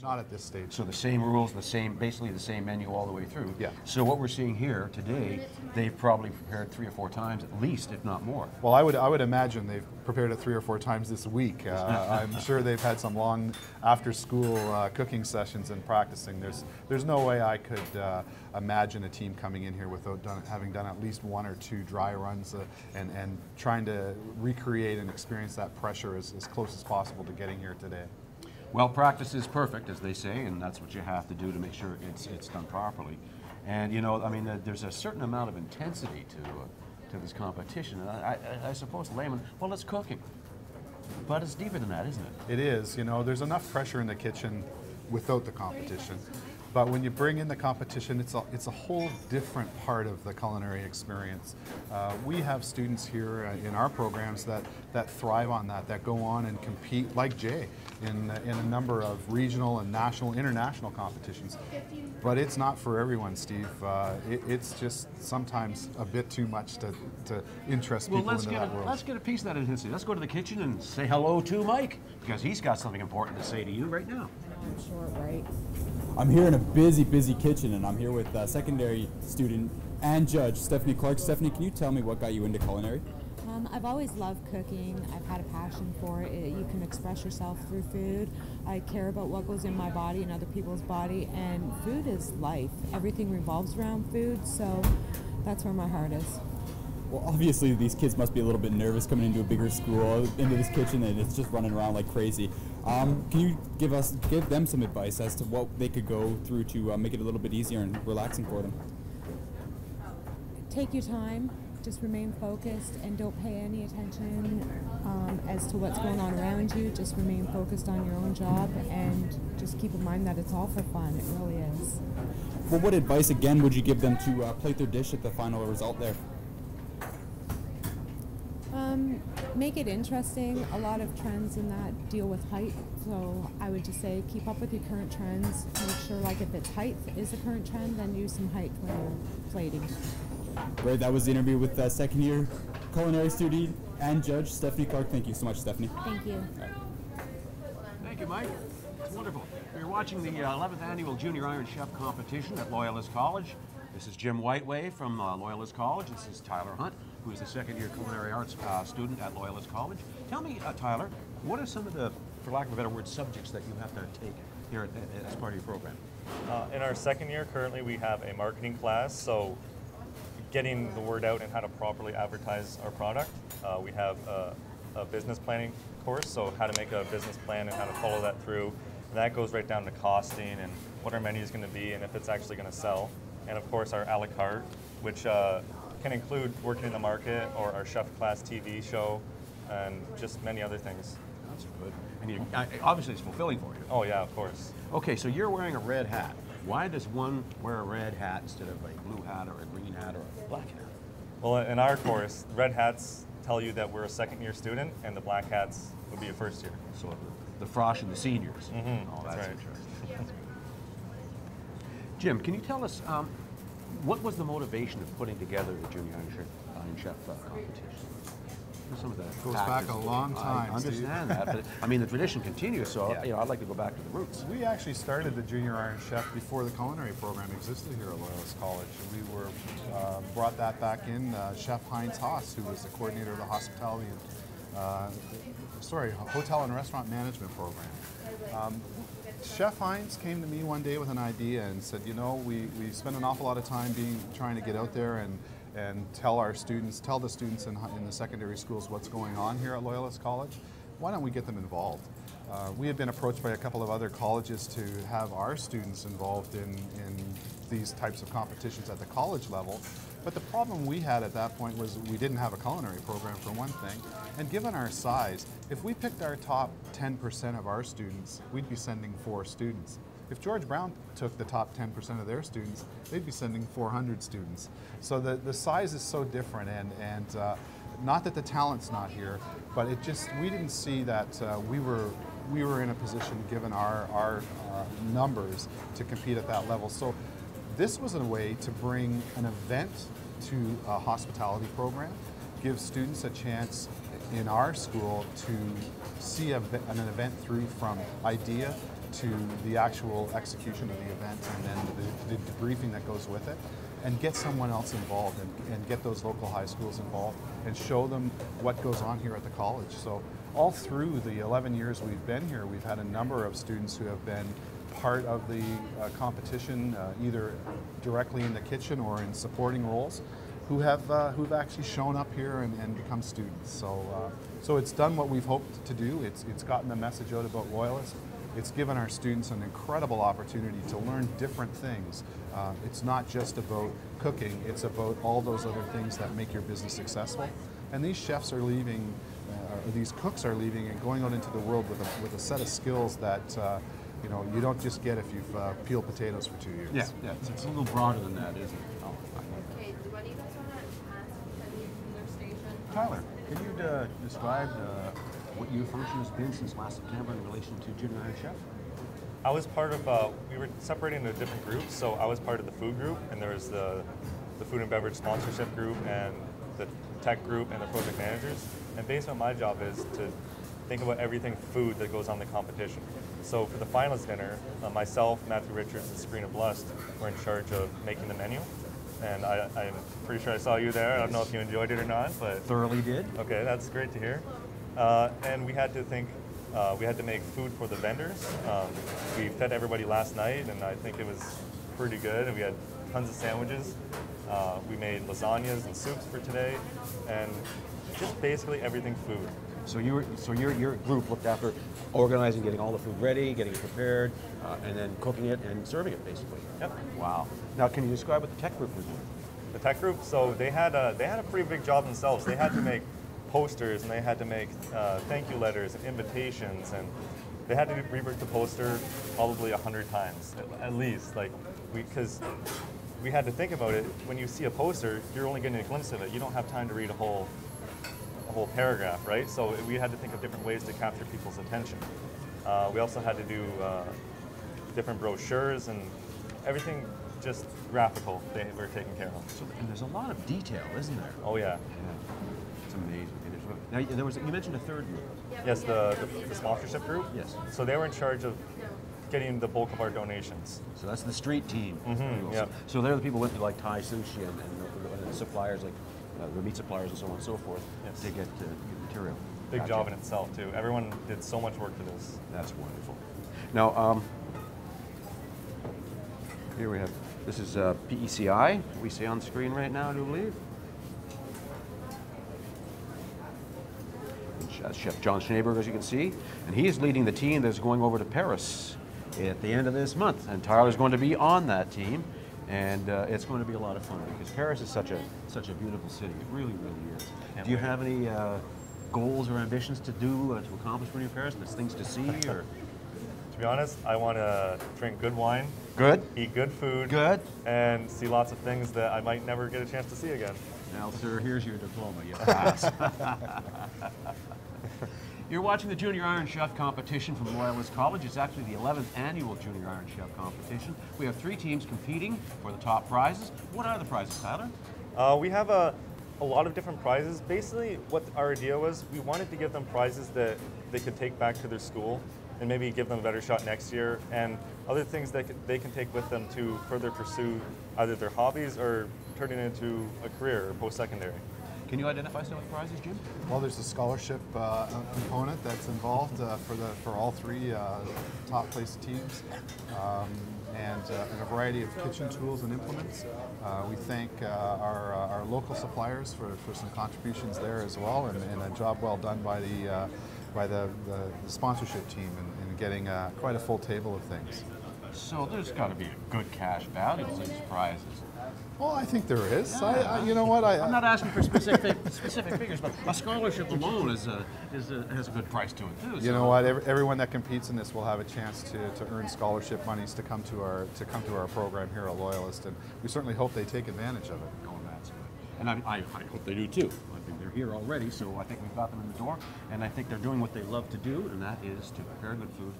Not at this stage. So the same rules, basically the same menu all the way through. Yeah. So what we're seeing here today, they've probably prepared 3 or 4 times at least, if not more. Well, I would imagine they've prepared it 3 or 4 times this week. I'm sure they've had some long after-school cooking sessions and practicing. There's no way I could imagine a team coming in here without having done at least 1 or 2 dry runs and trying to recreate and experience that pressure as close as possible to getting here today. Well, practice is perfect, as they say, and that's what you have to do to make sure it's done properly. And you know, I mean, there's a certain amount of intensity to this competition. And I suppose layman, well, it's cooking, but it's deeper than that, isn't it? It is. You know, there's enough pressure in the kitchen without the competition. But when you bring in the competition, it's a whole different part of the culinary experience. We have students here in our programs that thrive on that go on and compete, like Jay, in a number of regional and national, international competitions. But it's not for everyone, Steve. It's just sometimes a bit too much to interest people into that world. Let's get a piece of that intensity. Let's go to the kitchen and say hello to Mike, because he's got something important to say to you right now. I'm short, right? I'm here in a busy kitchen, and I'm here with secondary student and judge Stephanie Clark. Stephanie, can you tell me what got you into culinary? I've always loved cooking. I've had a passion for it. You can express yourself through food. I care about what goes in my body and other people's body, and food is life. Everything revolves around food, so that's where my heart is. Well, obviously these kids must be a little bit nervous coming into a bigger school, into this kitchen, and it's just running around like crazy. Can you give them some advice as to what they could go through to make it a little bit easier and relaxing for them? Take your time. Just remain focused and don't pay any attention as to what's going on around you. Just remain focused on your own job and just keep in mind that it's all for fun. It really is. Well, what advice again would you give them to plate their dish at the final result there? Make it interesting. A lot of trends in that deal with height, so I would just say keep up with your current trends. Make sure, like, if it's height is the current trend, then use some height when you're plating. Great, that was the interview with second year culinary student and judge Stephanie Clark. Thank you so much, Stephanie. Thank you. Thank you, Mike. It's wonderful. We're watching the 11th annual Junior Iron Chef competition at Loyalist College. This is Jim Whiteway from Loyalist College. This is Tyler Hunt, who is a second-year culinary arts student at Loyalist College. Tell me, Tyler, what are some of the, for lack of a better word, subjects that you have to take here as part of your program? In our second year, currently, we have a marketing class, so getting the word out and how to properly advertise our product. We have a business planning course, so how to make a business plan and how to follow that through. And that goes right down to costing and what our menu is going to be and if it's actually going to sell. And of course, our a la carte, which can include working in the market or our chef class TV show and just many other things. That's good. And obviously it's fulfilling for you. Oh yeah, of course. Okay, so you're wearing a red hat. Why does one wear a red hat instead of a blue hat or a green hat or a black hat? Well, in our course, red hats tell you that we're a second-year student, and the black hats would be a first year. So the frosh and the seniors. Mm-hmm. Oh, that's right. interesting. Jim, can you tell us what was the motivation of putting together the Junior Iron Chef competition? Some of the goes back a long time. I understand that, but I mean the tradition continues. So I'd like to go back to the roots. We actually started the Junior Iron Chef before the culinary program existed here at Loyalist College. We were brought that back in. Chef Heinz Haas, who was the coordinator of the hospitality, hotel and restaurant management program. Chef Heinz came to me one day with an idea and said, you know, we spend an awful lot of time trying to get out there and tell the students in the secondary schools what's going on here at Loyalist College. Why don't we get them involved? We had been approached by a couple of other colleges to have our students involved in these types of competitions at the college level. But the problem we had at that point was we didn't have a culinary program, for one thing. And given our size, if we picked our top 10% of our students, we'd be sending 4 students. If George Brown took the top 10% of their students, they'd be sending 400 students. So the size is so different, and not that the talent's not here, but we didn't see that we were in a position, given our numbers, to compete at that level. So this was a way to bring an event to a hospitality program, give students a chance in our school to see an event through from idea to the actual execution of the event and then the debriefing that goes with it, and get someone else involved and get those local high schools involved and show them what goes on here at the college. So all through the 11 years we've been here, we've had a number of students who have been part of the competition, either directly in the kitchen or in supporting roles, who've actually shown up here and become students. So it's done what we've hoped to do. It's gotten the message out about Loyalist. It's given our students an incredible opportunity to learn different things. It's not just about cooking, it's about all those other things that make your business successful. And these chefs are leaving, or these cooks are leaving and going out into the world with a set of skills that you know, you don't just get if you've peeled potatoes for 2 years. Yeah, it's a little broader than that, isn't it? Oh, Okay, what do you guys want to ask their station? Tyler, can you describe what your function has been since last September in relation to Junior Iron Chef? I was part of, we were separating into different groups, so I was part of the food group, and there was the food and beverage sponsorship group, and the tech group, and the project managers. And basically my job is to think about everything food that goes on the competition. So for the finalist dinner, myself, Matthew Richards, and Sabrina Blust were in charge of making the menu. And I'm pretty sure I saw you there. I don't know if you enjoyed it or not, but Thoroughly did. okay, that's great to hear. And we had to think, we had to make food for the vendors. We fed everybody last night, and I think it was pretty good. And we had tons of sandwiches. We made lasagnas and soups for today, and just basically everything food. So your group looked after organizing, getting all the food ready, getting it prepared, and then cooking it and serving it, basically. Yep. Wow. Now, can you describe what the tech group was doing? The tech group, so they had a pretty big job themselves. They had to make posters, and they had to make thank you letters and invitations, and they had to rework the poster probably 100 times at least. Like because we had to think about it. When you see a poster, you're only getting a glimpse of it. You don't have time to read a whole paragraph, right? So we had to think of different ways to capture people's attention. We also had to do different brochures and everything just graphical they were taken care of. So, and there's a lot of detail, isn't there? Oh yeah. Yeah. It's amazing. Now, you mentioned a third group. Yes, the sponsorship group. Yes. So they were in charge of getting the bulk of our donations. So that's the street team. yeah. So they're the people with like Thai sushi and the suppliers, like the meat suppliers and so on and so forth, Yes. to get material. Big Gotcha. job in itself too. Everyone did so much work for this. That's wonderful. Now, here we have, this is PECI, we see on the screen right now, I do believe. Chef John Schneeberg, as you can see, and he is leading the team that's going over to Paris at the end of this month, and Tyler's going to be on that team, and it's going to be a lot of fun because Paris is such a beautiful city. It really, really is. Do you have any goals or ambitions to accomplish when you're in Paris? There's things to see, or To be honest, I want to drink good wine, good? eat good food, Good. and see lots of things that I might never get a chance to see again. Now, sir, here's your diploma. You pass. You're watching the Junior Iron Chef competition from Loyalist College. It's actually the 11th annual Junior Iron Chef competition. We have 3 teams competing for the top prizes. What are the prizes, Tyler? We have a lot of different prizes. Basically, what our idea was, we wanted to give them prizes that they could take back to their school and maybe give them a better shot next year, and other things that they can take with them to further pursue either their hobbies or turn it into a career or post-secondary. Can you identify some of the prizes, Jim? Well, there's a scholarship component that's involved for all 3 top placed teams, and a variety of kitchen tools and implements. We thank our local suppliers for some contributions there as well, and a job well done by the sponsorship team in getting quite a full table of things. So there's got to be a good cash value to these prizes. Well, I think there is. You know what? I'm not asking for specific figures, but a scholarship alone has a good price to it too. You know what? Everyone that competes in this will have a chance to earn scholarship monies to come to our program here at Loyalist, and we certainly hope they take advantage of it. Oh, that's good. And I hope they do too. I think they're here already, so I think we've got them in the door, and I think they're doing what they love to do, and that is to prepare good food